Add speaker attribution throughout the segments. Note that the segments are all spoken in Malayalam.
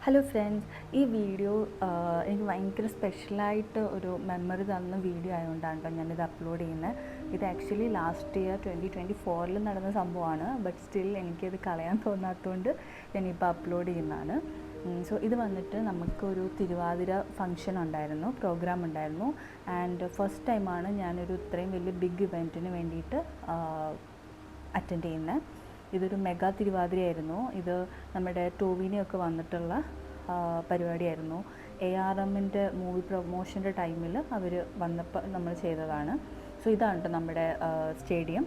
Speaker 1: ഹലോ ഫ്രണ്ട്സ്, ഈ വീഡിയോ എനിക്ക് ഭയങ്കര സ്പെഷ്യലായിട്ട് ഒരു മെമ്മറി തന്ന വീഡിയോ ആയതുകൊണ്ടാണ് കേട്ടോ ഞാനിത് അപ്ലോഡ് ചെയ്യുന്നത്. ഇത് ആക്ച്വലി ലാസ്റ്റ് ഇയർ 2024 നടന്ന സംഭവമാണ്. ബട്ട് സ്റ്റിൽ എനിക്കത് കളയാൻ തോന്നാത്തതുകൊണ്ട് ഞാനിപ്പോൾ അപ്ലോഡ് ചെയ്യുന്നതാണ്. സോ ഇത് വന്നിട്ട് നമുക്കൊരു തിരുവാതിര ഫംഗ്ഷൻ ഉണ്ടായിരുന്നു, പ്രോഗ്രാം ഉണ്ടായിരുന്നു. ആൻഡ് ഫസ്റ്റ് ടൈമാണ് ഞാനൊരു ഇത്രയും വലിയ ബിഗ് ഇവൻറ്റിന് വേണ്ടിയിട്ട് അറ്റൻഡ് ചെയ്യുന്നത്. ഇതൊരു മെഗാ തിരുവാതിരയായിരുന്നു. ഇത് നമ്മുടെ ടോവിനെയൊക്കെ വന്നിട്ടുള്ള പരിപാടിയായിരുന്നു. ARMൻ്റെ മൂവി പ്രൊമോഷൻ്റെ ടൈമിൽ അവർ വന്നപ്പോൾ നമ്മൾ ചെയ്തതാണ്. സോ ഇതാണ് കേട്ടോ നമ്മുടെ സ്റ്റേഡിയം.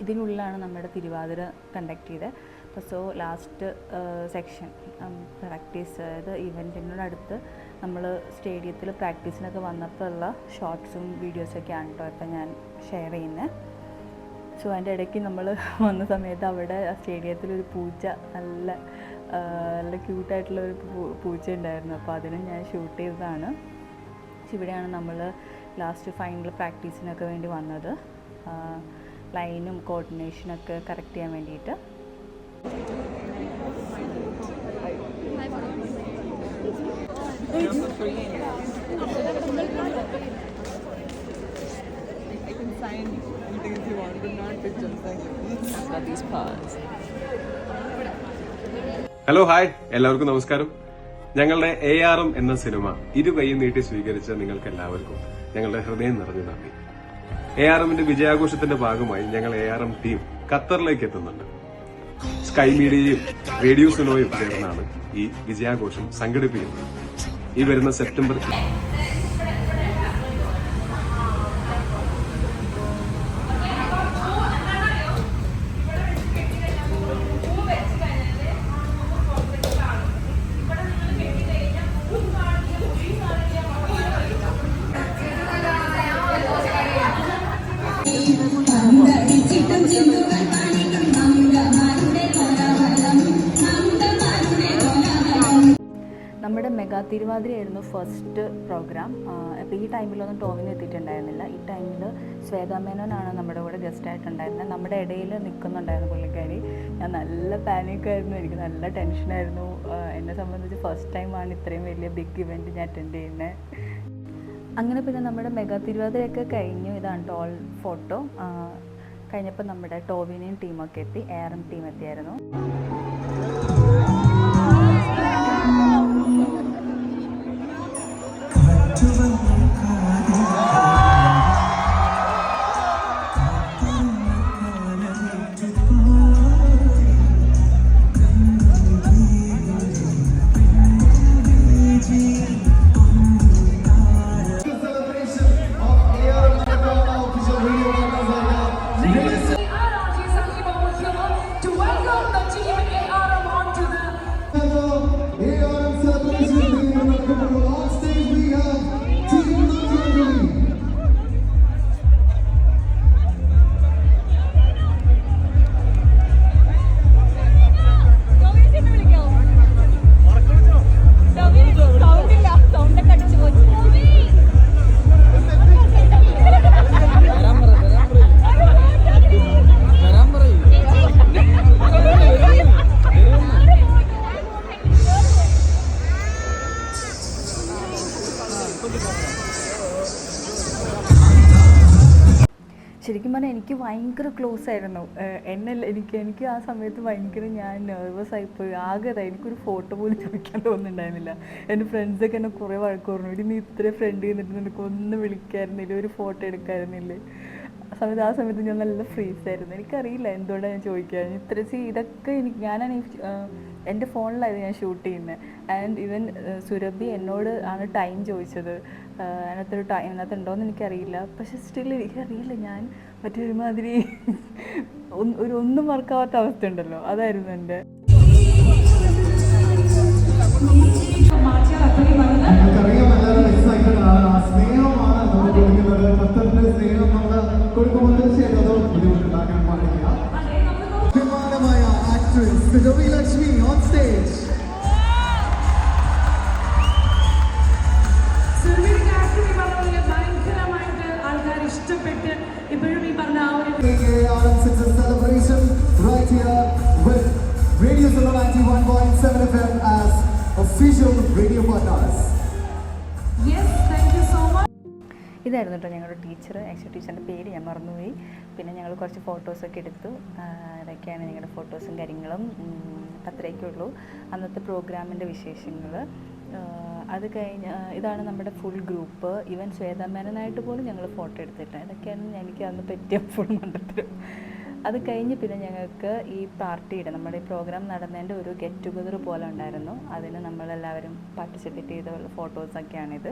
Speaker 1: ഇതിനുള്ളിലാണ് നമ്മുടെ തിരുവാതിര കണ്ടക്ട് ചെയ്തത്. അപ്പോൾ സോ ലാസ്റ്റ് സെക്ഷൻ പ്രാക്ടീസ്, അതായത് ഇവൻറ്റിനോടടുത്ത് നമ്മൾ സ്റ്റേഡിയത്തിൽ പ്രാക്ടീസിനൊക്കെ വന്നപ്പോൾ ഉള്ള ഷോർട്സും വീഡിയോസൊക്കെയാണ് കേട്ടോ ഇപ്പം ഞാൻ ഷെയർ ചെയ്യുന്നത്. സോ അതിൻ്റെ ഇടയ്ക്ക് നമ്മൾ വന്ന സമയത്ത് അവിടെ സ്റ്റേഡിയത്തിലൊരു പൂച്ച, നല്ല ക്യൂട്ടായിട്ടുള്ളൊരു പൂച്ച ഉണ്ടായിരുന്നു. അപ്പോൾ അതിന് ഞാൻ ഷൂട്ട് ചെയ്തതാണ്. ഇവിടെയാണ് നമ്മൾ ലാസ്റ്റ് ഫൈനൽ പ്രാക്ടീസിനൊക്കെ വേണ്ടി വന്നത്, ലൈനും കോർഡിനേഷനൊക്കെ കറക്റ്റ് ചെയ്യാൻ വേണ്ടിയിട്ട്.
Speaker 2: ഹലോ, ഹായ്, എല്ലാവർക്കും നമസ്കാരം. ഞങ്ങളുടെ ARM എന്ന സിനിമ ഇരുകൈയും നീട്ടി സ്വീകരിച്ച നിങ്ങൾക്ക് എല്ലാവർക്കും ഞങ്ങളുടെ ഹൃദയം നിറഞ്ഞു നന്ദി. ARMന്റെ വിജയാഘോഷത്തിന്റെ ഭാഗമായി ഞങ്ങൾ ARM ടീം ഖത്തറിലേക്ക് എത്തുന്നുണ്ട്. സ്കൈ മീഡിയയും റേഡിയോ സിനോയും ചേർന്നാണ് ഈ വിജയാഘോഷം സംഘടിപ്പിക്കുന്നത്. ഈ വരുന്ന സെപ്റ്റംബർ
Speaker 1: നമ്മുടെ മെഗാ തിരുവാതിരയായിരുന്നു ഫസ്റ്റ് പ്രോഗ്രാം. അപ്പോൾ ഈ ടൈമിലൊന്നും ടോവിന് എത്തിയിട്ടുണ്ടായിരുന്നില്ല. ഈ ടൈമിൽ ശ്വേതാ മേനോനാണ് നമ്മുടെ കൂടെ ഗസ്റ്റായിട്ടുണ്ടായിരുന്നത്. നമ്മുടെ ഇടയിൽ നിൽക്കുന്നുണ്ടായിരുന്നു പുള്ളിക്കാരി. ഞാൻ നല്ല പാനിക്കായിരുന്നു, എനിക്ക് നല്ല ടെൻഷനായിരുന്നു. എന്നെ സംബന്ധിച്ച് ഫസ്റ്റ് ടൈമാണ് ഇത്രയും വലിയ ബിഗ് ഇവൻറ്റ് ഞാൻ അറ്റൻഡ് ചെയ്യുന്നത്. അങ്ങനെ പിന്നെ നമ്മുടെ മെഗാ തിരുവാതിരയൊക്കെ കഴിഞ്ഞു. ഇതാണ് ടോൾ ഫോട്ടോ. കഴിഞ്ഞപ്പോൾ നമ്മുടെ ടോവിനെയും ടീമൊക്കെ എത്തി, ARM ടീം എത്തിയായിരുന്നു. ശരിക്കും പറഞ്ഞാൽ എനിക്ക് ഭയങ്കര ക്ലോസ് ആയിരുന്നു. എനിക്ക് ആ സമയത്ത് ഭയങ്കര ഞാൻ നെർവസ് ആയിപ്പോയി. എനിക്കൊരു ഫോട്ടോ പോലും ചോദിക്കാൻ തോന്നുന്നുണ്ടായിരുന്നില്ല. എൻ്റെ ഫ്രണ്ട്സൊക്കെ എന്നെ കുറേ വഴക്ക് പറഞ്ഞു, ഇനി നീ ഇത്രയും ഫ്രണ്ട് ചെയ്തിട്ട് നിനക്ക് ഒന്ന് വിളിക്കായിരുന്നില്ല, ഒരു ഫോട്ടോ എടുക്കായിരുന്നില്ലേ. ആ സമയത്ത് ഞാൻ നല്ല ഫ്രീസായിരുന്നു. എനിക്കറിയില്ല എന്തുകൊണ്ടാണ് ഞാൻ ചോദിക്കുക. ഇതൊക്കെ ഞാനാണ് എൻ്റെ ഫോണിലായിരുന്നു ഞാൻ ഷൂട്ട് ചെയ്യുന്നത്. ആൻഡ് ഈവൻ സുരഭി എന്നോട് ആണ് ടൈം ചോദിച്ചത്. അതിനകത്ത് ഉണ്ടോയെന്ന് എനിക്കറിയില്ല. പക്ഷെ സ്റ്റിൽ എനിക്കറിയില്ല, ഞാൻ മറ്റൊരുമാതിരി ഒന്നും മറക്കാത്ത അവസ്ഥ ഉണ്ടല്ലോ, അതായിരുന്നു എൻ്റെ.
Speaker 3: Lakshmi on stage. സുരഭിയുടെ ആക്ടിങ് ഈ പറഞ്ഞ പോലെ ഭയങ്കരമായിട്ട് ആൾക്കാർ ഇഷ്ടപ്പെട്ട് ഇപ്പോഴും ഈ പറഞ്ഞ ആ ഒരു celebration right here with Radio
Speaker 4: you for us.
Speaker 3: Yes, thank you so much.
Speaker 1: ഇതായിരുന്നു കേട്ടോ ഞങ്ങളുടെ ടീച്ചർ. ആക്ച്വലി ടീച്ചറിൻ്റെ പേര് ഞാൻ മറന്നുപോയി. പിന്നെ ഞങ്ങൾ കുറച്ച് ഫോട്ടോസൊക്കെ എടുത്തു. ഇതൊക്കെയാണ് ഞങ്ങളുടെ ഫോട്ടോസും കാര്യങ്ങളും. അത്രയൊക്കെ ഉള്ളൂ അന്നത്തെ പ്രോഗ്രാമിൻ്റെ വിശേഷങ്ങൾ. അത് കഴിഞ്ഞ് ഇതാണ് നമ്മുടെ ഫുൾ ഗ്രൂപ്പ്. ഈവൻ ശ്വേതാ മേനനായിട്ട് പോലും ഞങ്ങൾ ഫോട്ടോ എടുത്തിട്ടുണ്ട്. ഇതൊക്കെയാണ് എനിക്ക് അന്ന് പറ്റിയ ഫുൾ മണ്ടത്തരം. അത് കഴിഞ്ഞ് പിന്നെ ഞങ്ങൾക്ക് ഈ പാർട്ടിയുടെ നമ്മുടെ ഈ പ്രോഗ്രാം നടന്നതിൻ്റെ ഒരു ഗെറ്റ് ടുഗദർ പോലെ ഉണ്ടായിരുന്നു. അതിന് നമ്മളെല്ലാവരും പാർട്ടിസിപ്പേറ്റ് ചെയ്ത ഫോട്ടോസൊക്കെയാണിത്.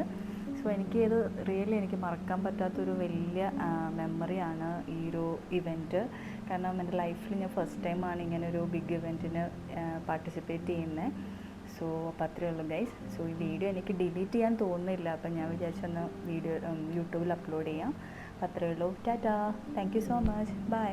Speaker 1: സോ ഇത് റിയലി എനിക്ക് മറക്കാൻ പറ്റാത്തൊരു വലിയ മെമ്മറിയാണ് ഈ ഒരു ഇവൻറ്റ്. കാരണം എൻ്റെ ലൈഫിൽ ഞാൻ ഫസ്റ്റ് ടൈമാണ് ഇങ്ങനൊരു ബിഗ് ഇവൻറ്റിന് പാർട്ടിസിപ്പേറ്റ് ചെയ്യുന്നത്. സോ അപ്പോൾ അത്രയേ ഉള്ളൂ ഗൈസ്. സോ ഈ വീഡിയോ എനിക്ക് ഡിലീറ്റ് ചെയ്യാൻ തോന്നുന്നില്ല. അപ്പം ഞാൻ വിചാരിച്ചൊന്ന് വീഡിയോ യൂട്യൂബിൽ അപ്ലോഡ് ചെയ്യാം. അപ്പോൾ അത്രയേ ഉള്ളൂ. Tata, thank you so much, by.